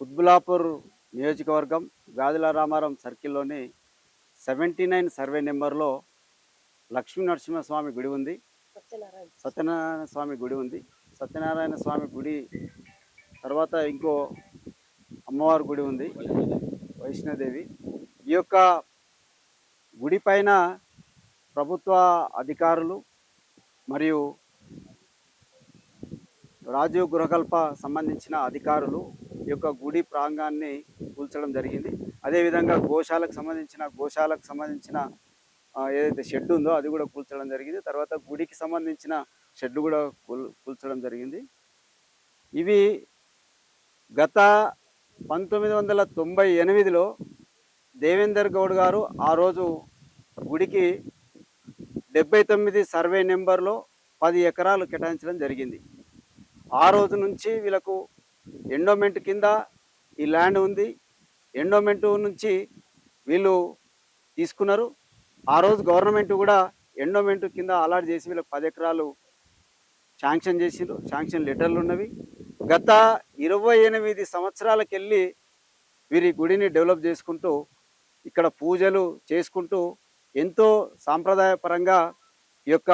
కుత్బులాపూర్ నియోజకవర్గం గాదిల రామారం సర్కిల్లోని 79 సర్వే నెంబర్లో లక్ష్మీ నరసింహస్వామి గుడి ఉంది. సత్యనారాయణ స్వామి గుడి ఉంది. సత్యనారాయణ స్వామి గుడి తర్వాత ఇంకో అమ్మవారి గుడి ఉంది, వైష్ణోదేవి. ఈ యొక్క గుడి పైన ప్రభుత్వ అధికారులు మరియు రాజీవ్ గృహకల్ప సంబంధించిన అధికారులు ఈ యొక్క గుడి ప్రాంగాన్ని కూల్చడం జరిగింది. అదేవిధంగా గోశాలకు సంబంధించిన ఏదైతే షెడ్ ఉందో అది కూడా కూల్చడం జరిగింది. తర్వాత గుడికి సంబంధించిన షెడ్ కూడా కూల్చడం జరిగింది. ఇవి గత 1998లో దేవేందర్ గౌడ్ గారు ఆ రోజు గుడికి 79 సర్వే నెంబర్లో 10 ఎకరాలు కేటాయించడం జరిగింది. ఆ రోజు నుంచి వీళ్ళకు ఎండోమెంట్ కింద ఈ ల్యాండ్ ఉంది. ఎండోమెంట్ నుంచి వీళ్ళు తీసుకున్నారు. ఆ రోజు గవర్నమెంట్ కూడా ఎండోమెంట్ కింద అలాట్ చేసి వీళ్ళకి 10 ఎకరాలు శాంక్షన్ చేసిండ్రు. శాంక్షన్ లెటర్లు ఉన్నవి. గత 28 సంవత్సరాలకెళ్ళి వీరి గుడిని డెవలప్ చేసుకుంటూ ఇక్కడ పూజలు చేసుకుంటూ ఎంతో సాంప్రదాయపరంగా ఈ యొక్క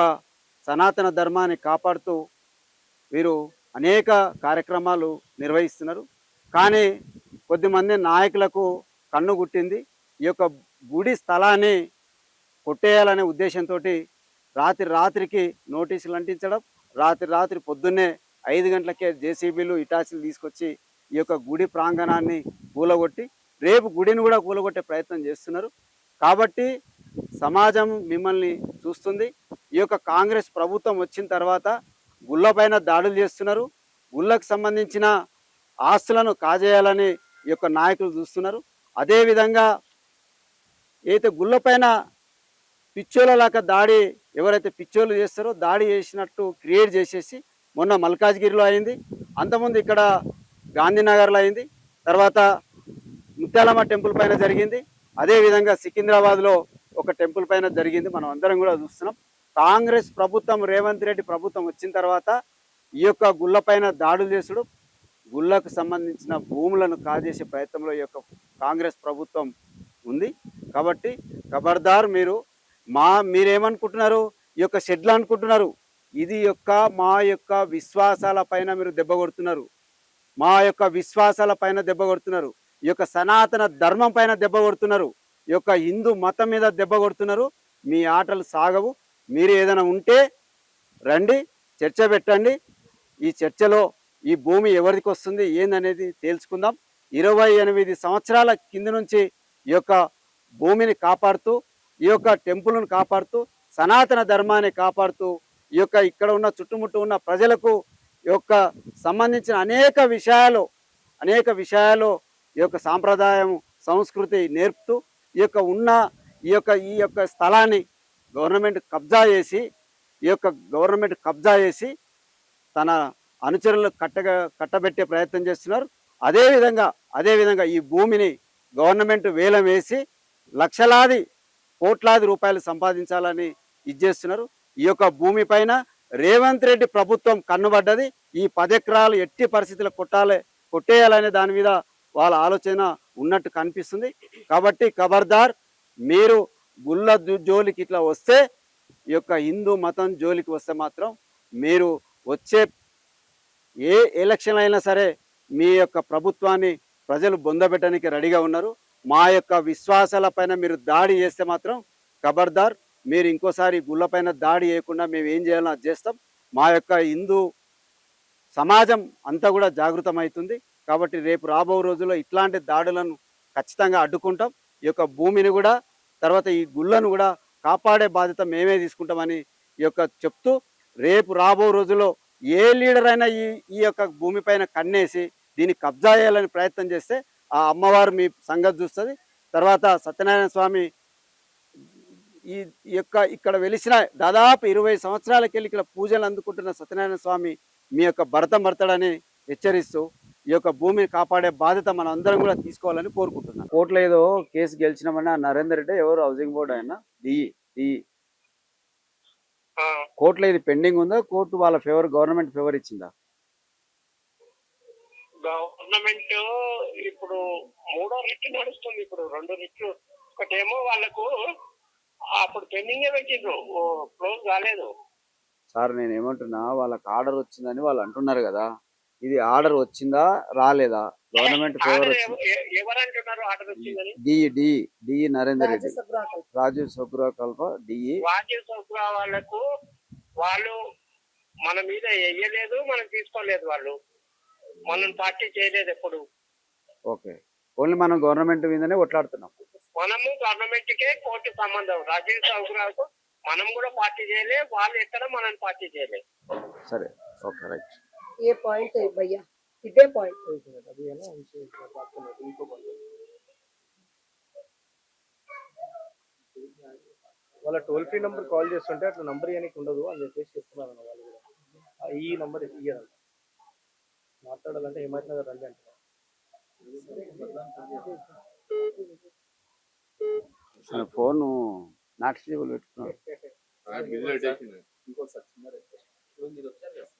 సనాతన ధర్మాన్ని కాపాడుతూ వీరు అనేక కార్యక్రమాలు నిర్వహిస్తున్నారు. కానీ కొద్దిమంది నాయకులకు కన్ను గుట్టింది. ఈ యొక్క గుడి స్థలాన్ని కొట్టేయాలనే ఉద్దేశంతో రాత్రికి నోటీసులు అంటించడం, రాత్రి పొద్దున్నే 5 గంటలకే జేసీబీలు ఇటాచీలు తీసుకొచ్చి ఈ యొక్క గుడి ప్రాంగణాన్ని కూలగొట్టి రేపు గుడిని కూడా కూలగొట్టే ప్రయత్నం చేస్తున్నారు. కాబట్టి సమాజం మిమ్మల్ని చూస్తుంది. ఈ యొక్క కాంగ్రెస్ ప్రభుత్వం వచ్చిన తర్వాత గుళ్ళపైన దాడులు చేస్తున్నారు. గుళ్ళకు సంబంధించిన ఆస్తులను కాజేయాలని ఈ యొక్క నాయకులు చూస్తున్నారు. అదేవిధంగా అయితే గుళ్ళపైన పిచ్చోళ్ళలాగా దాడి ఎవరైతే పిచ్చోళ్ళు చేస్తారో దాడి చేసినట్టు క్రియేట్ చేసేసి మొన్న మల్కాజ్గిరిలో అయింది, అంతకుముందు ఇక్కడ గాంధీనగర్లో అయింది, తర్వాత ముత్యాలమ్మ టెంపుల్ పైన జరిగింది, అదేవిధంగా సికింద్రాబాద్లో ఒక టెంపుల్ పైన జరిగింది. మనం అందరం కూడా చూస్తున్నాం. కాంగ్రెస్ ప్రభుత్వం రేవంత్ రెడ్డి ప్రభుత్వం వచ్చిన తర్వాత ఈ యొక్క గుళ్ళపైన దాడులు చేసుడు, గుళ్ళకు సంబంధించిన భూములను కాజేసే ప్రయత్నంలో ఈ యొక్క కాంగ్రెస్ ప్రభుత్వం ఉంది. కాబట్టి ఖబర్దార్ మీరేమనుకుంటున్నారు? ఈ యొక్క షెడ్లు అనుకుంటున్నారు. ఇది మా యొక్క విశ్వాసాల పైన మీరు దెబ్బ కొడుతున్నారు. మా యొక్క విశ్వాసాల పైన దెబ్బ కొడుతున్నారు. ఈ యొక్క సనాతన ధర్మం పైన దెబ్బ కొడుతున్నారు. ఈ యొక్క హిందూ మతం మీద దెబ్బ కొడుతున్నారు. మీ ఆటలు సాగవు. మీరు ఏదైనా ఉంటే రండి, చర్చ పెట్టండి. ఈ చర్చలో ఈ భూమి ఎవరికి వస్తుంది ఏందనేది తేల్చుకుందాం. 28 సంవత్సరాల కింద నుంచి ఈ యొక్క భూమిని కాపాడుతూ, ఈ యొక్క టెంపుల్ను కాపాడుతూ, సనాతన ధర్మాన్ని కాపాడుతూ, ఈ యొక్క ఇక్కడ ఉన్న చుట్టుముట్టు ఉన్న ప్రజలకు ఈ యొక్క సంబంధించిన అనేక విషయాలు ఈ యొక్క సాంప్రదాయం సంస్కృతి నేర్పుతూ ఈ యొక్క స్థలాన్ని గవర్నమెంట్ కబ్జా చేసి తన అనుచరులను కట్టబెట్టే ప్రయత్నం చేస్తున్నారు. అదేవిధంగా ఈ భూమిని గవర్నమెంట్ వేలం వేసి లక్షలాది కోట్లాది రూపాయలు సంపాదించాలని ఇచ్చేస్తున్నారు. ఈ యొక్క భూమి పైన రేవంత్ రెడ్డి ప్రభుత్వం కన్నుబడ్డది. ఈ 10 ఎకరాలు ఎట్టి పరిస్థితుల్లో కొట్టేయాలనే దాని మీద వాళ్ళ ఆలోచన ఉన్నట్టు కనిపిస్తుంది. కాబట్టి ఖబర్దార్, మీరు గుళ్ళ జోలికి ఇట్లా వస్తే, ఈ యొక్క హిందూ మతం జోలికి వస్తే మాత్రం మీరు వచ్చే ఏ ఎలక్షన్ అయినా సరే మీ యొక్క ప్రభుత్వాన్ని ప్రజలు బొందబెట్టడానికి రెడీగా ఉన్నారు. మా యొక్క విశ్వాసాల పైన మీరు దాడి చేస్తే మాత్రం ఖబర్దార్, మీరు ఇంకోసారి గుళ్ళపైన దాడి చేయకుండా మేము ఏం చేయాలో అది చేస్తాం. మా యొక్క హిందూ సమాజం అంతా కూడా జాగృతమవుతుంది. కాబట్టి రేపు రాబో రోజుల్లో ఇట్లాంటి దాడులను ఖచ్చితంగా అడ్డుకుంటాం. ఈ యొక్క భూమిని కూడా తర్వాత ఈ గుళ్ళను కూడా కాపాడే బాధ్యత మేమే తీసుకుంటామని చెప్తూ, రేపు రాబో రోజుల్లో ఏ లీడర్ అయినా ఈ యొక్క భూమిపైన కన్నేసి దీన్ని కబ్జా చేయాలని ప్రయత్నం చేస్తే ఆ అమ్మవారు మీ సంగతి చూస్తుంది. తర్వాత సత్యనారాయణ స్వామి ఇక్కడ వెలిసిన దాదాపు 20 సంవత్సరాలకెళ్ళి ఇక్కడ పూజలు అందుకుంటున్న సత్యనారాయణ స్వామి మీ యొక్క భరతం పడతాడని హెచ్చరిస్తూ ఈ యొక్క భూమిని కాపాడే బాధ్యత మనం అందరం కూడా తీసుకోవాలని కోరుకుంటున్నాను. కోర్టులో ఏదో కేసు గెలిచినామని నరేందర్ రెడ్డి ఎవరు హౌసింగ్ బోర్డు ఆయన డిఈ కోర్టులో ఇది పెండింగ్ ఉందా? కోర్టు వాళ్ళ గవర్నమెంట్ ఫేవర్ ఇచ్చిందా? గవర్నమెంట్ ఇప్పుడు మూడో రిట్ నడుస్తుంది. ఇప్పుడు 2 రిట్లు. ఒకటేమో వాళ్ళకు అప్పుడు పెండింగే పెట్టిండ్రు, క్లోజ్ కాలేదు. సార్ నేను ఏమంటున్నా, వాళ్ళకి ఆర్డర్ వచ్చిందని వాళ్ళు అంటున్నారు కదా, ఇది ఆర్డర్ వచ్చిందా రాలేదా? గవర్నమెంట్ ఫేవర్ ఆర్డర్ వచ్చింది. ఎవరంటున్నారు ఆర్డర్ వచ్చిందని? డిఈ నరేందర్ రెడ్డి, రాజీవ్ సగ్రాకల్ప డిఈ. రాజీవ్ సౌగ్రా వాళ్ళకు వాళ్ళు మన మీద వేయలేదు, మనం తీసుకోలేదు. వాళ్ళు మనం పార్టీ చేయలేదు ఎప్పుడు. ఓకే, ఓన్లీ మనం గవర్నమెంట్ మీదనే కొట్లాడుతున్నాం. మనము గవర్నమెంట్ కే కోర్టు సంబంధం. రాజీవ్ సౌగ్రాకు మనం కూడా పార్టీ చేయలే, వాళ్ళు ఎక్కడ మనం పార్టీ చేయలే. సరే, ఓకే, రైట్. ये पॉइंट है भैया, इतने पॉइंट अभी है ना उनसे बात करना है, उनको कॉल करो। వాళ్ళ టోల్ ఫ్రీ నంబర్ కాల్ చేస్తుంటే అట్లా నంబర్ ఇవ్వడానికి ఉండదు అని చెప్పేసి చెప్తున్నారు అన్న వాళ్ళు కూడా. ఈ నంబర్ ఇయ్యాలంట, మాట్లాడాలంటే హిమాయత్ నగర్ రండి అంటారు. ఫోన్ నాట్ స్టేబుల్ పెట్టుకున్నాను. ఇంకోసారి చిన్న రిక్వెస్ట్, ఇప్పుడు మీరు వచ్చారు కదా,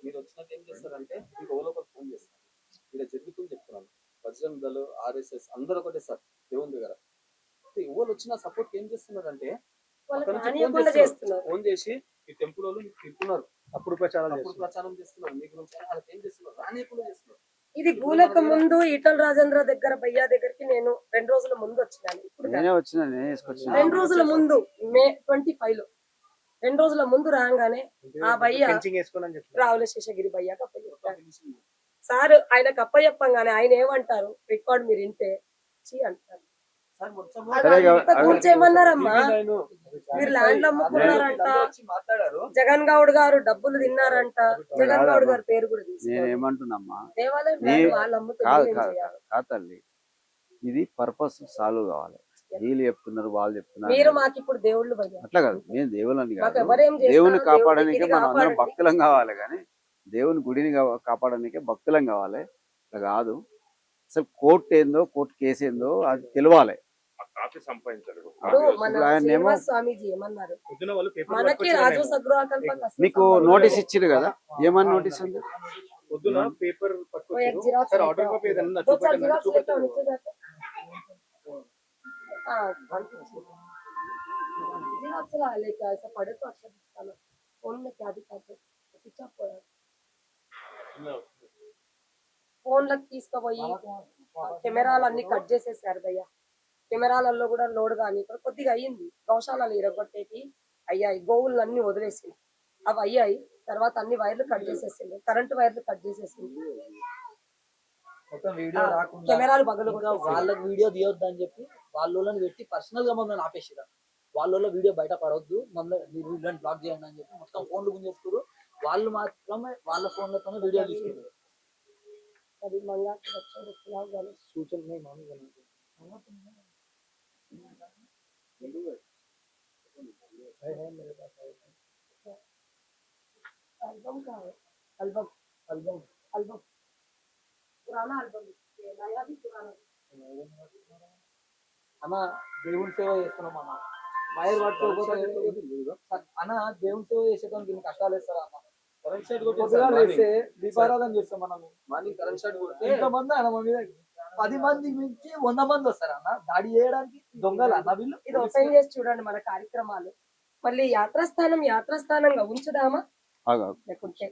మీరు వచ్చినాక ఏం చేస్తారంటే మీకు ఎవరో ఒకరు ఫోన్ చేస్తారు. ఇలా జరుగుతుంది చెప్తున్నాను. బజరంగ్ దళ్, ఆర్ఎస్ఎస్ అందరూ ఒకటే సార్ దేవుని దగ్గర. ఎవరు వచ్చినా సపోర్ట్ ఏం చేస్తున్నారంటే ఫోన్ చేసి ఈ టెంపుల్ వాళ్ళు మీకు తింటున్నారు, అప్పుడు ప్రచారం ప్రచారం చేస్తున్నారు, మీ గురించి వాళ్ళకి ఏం చేస్తున్నారు, రానియకుండా చేస్తున్నారు. ఇది గూలక ముందు ఈటల రాజేంద్ర దగ్గర భయ్యా దగ్గరికి నేను 2 రోజుల ముందు వచ్చినాను. ఇప్పుడు నేనే వచ్చిన, నేనే తీసుకొచ్చిన. 2 రోజుల ముందు మే 25 లో 2 రోజుల ముందు రాగానే ఆ భయ్య రావుల శేషగిరి భయ్య కప్పయ్య సార్, ఆయన కప్పయ్యప్పంగానే ఆయన ఏమంటారు, రికార్డ్ మీరు వింటే చీ అంటారు. కూర్చేయమన్నారమ్మా, మీరు ల్యాండ్లు అమ్ముకున్నారంట, జగన్ గౌడ్ గారు డబ్బులు తిన్నారంట, జగన్ గౌడ్ గారు పేరు కూడా నేనేమంటున్నామ్మా, దేవాలయం ల్యాండ్ వాళ్ళు అమ్ముతున్నారు. తల్లి, ఇది పర్పస్ సాల్వ్ కావాలి. వీళ్ళు చెప్తున్నారు, వాళ్ళు చెప్తున్నారు, మీరు మాకు ఇప్పుడు దేవుళ్ళు భయ్యా. అట్లా కాదు, మేము దేవుళ్ళని మాకు కాదు, ఎవరేం చేస్తారు, దేవుని కాపాడడానికి దేవుడికి మనం అందరం కాపాడండి. భక్తులం కావాలి, కానీ దేవుని గుడిని కాపాడడానికి భక్తులం కావాలి. అట్లా కాదు. అసలు కోర్టు ఏందో, కోర్టు కేసు ఏందో అది తెలియాలి. ఇప్పుడు మన శ్రీనివాస్ స్వామీజీ ఏమన్నారు, మనకి రాజు సగ్రహకల్ప మీకు నోటీస్ ఇచ్చిండు కదా, ఏమని నోటీస్ ఉంది? పొద్దున పేపర్ సార్ ఆర్డర్ కాపీ ఏదైనా पड़े तो अच्छा दिखता ना, फोन में क्या दिखाते, स्विच ऑफ हो रहा, ఫోన్ లకు తీసుకుపోయి కెమెరాలు అన్ని కట్ చేసేసారు భయ్య. కెమెరాలలో కూడా లోడ్ కానీ ఇక్కడ కొద్దిగా అయ్యింది, గౌశాలలో ఇరగొట్టేటి అయ్యాయి, గోవులు అన్ని వదిలేసింది, అవి అయ్యాయి. తర్వాత అన్ని వైర్లు కట్ చేసేసింది, కరెంట్ వైర్లు కట్ చేసేసింది, మొత్తం వీడియో రాకుండా కెమెరాలు బదులు కూడా వాళ్ళకి వీడియో తీయొద్దు అని చెప్పి వాళ్ళని పెట్టి పర్సనల్ గా మమ్మల్ని ఆపేసిరా. వాళ్ళ వీడియో బయట పడవద్దు, మమ్మల్ని మీరు వీడియోని బ్లాక్ చేయండి అని చెప్పి మొత్తం ఫోన్లు గుంజేస్తారు. వాళ్ళు మాత్రమే వాళ్ళ ఫోన్లతోనే వీడియో తీసుకుంటారు. అది మంగా సూచన మామూలుగా एल्बम का है, एल्बम एल्बम एल्बम पुराना एल्बम है, नया भी पुराना। అన్న దేవుని సేవ చేస్తున్నాం అన్న, వైర్ పట్టుకోకపోతే అన్న దేవుని సేవ చేసేదానికి ఇన్ని కష్టాలు వేస్తారా అన్న? కరెంట్ షాట్ వేస్తే దీపారాధన చేస్తాం మనం. మార్నింగ్ కరెంట్ షాట్ కొడితే ఎంతమంది అన్న మా మీద 10 మంది నుంచి 100 మంది వస్తారు అన్న దాడి చేయడానికి. దొంగలు అన్న వీళ్ళు. ఇది ఓపెన్ చేసి చూడండి మన కార్యక్రమాలు. మళ్ళీ యాత్రాస్థానంగా ఉంచుదామా లేకుంటే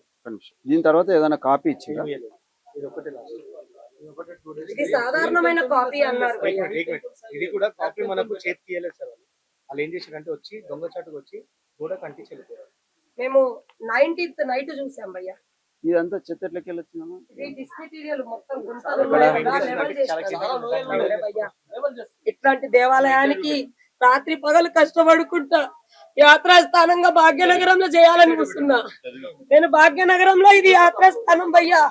దీని తర్వాత ఏదైనా కాపీ ఇచ్చిందా? ఇది సాధారణమైన కాపీ అన్నారు భయ్యా. ఇది కూడా కాపీ మనకు చేతికి ఇవ్వలేదు సార్. వాళ్ళు ఏం చేశారంటే వచ్చి దొంగ చాటుకు వచ్చి కూడా కంటించి వెళ్ళిపోయారు. మేము 19th నైట్ చూసాం భయ్యా. ఇదంతా చెత్తట్లకి వెళ్ళొచ్చిందమ్మా. ఇది డిస్మెటీరియల్ మొత్తం గుంతలు ఉన్నాయి కదా, లెవెల్ చేస్తారు భయ్యా. ఇట్లాంటి దేవాలయానికి రాత్రి పగలు కష్టపడుకుంటా యాత్రాస్థానంగా భాగ్యనగరంలో చేయాలని చూస్తున్నా నేను. భాగ్యనగరంలో ఇది యాత్రాస్థానం భయ్యా.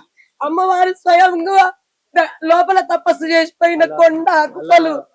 అమ్మవారు స్వయంగా లోపల తపస్సు చేసిపోయిన కొండ గుట్టలు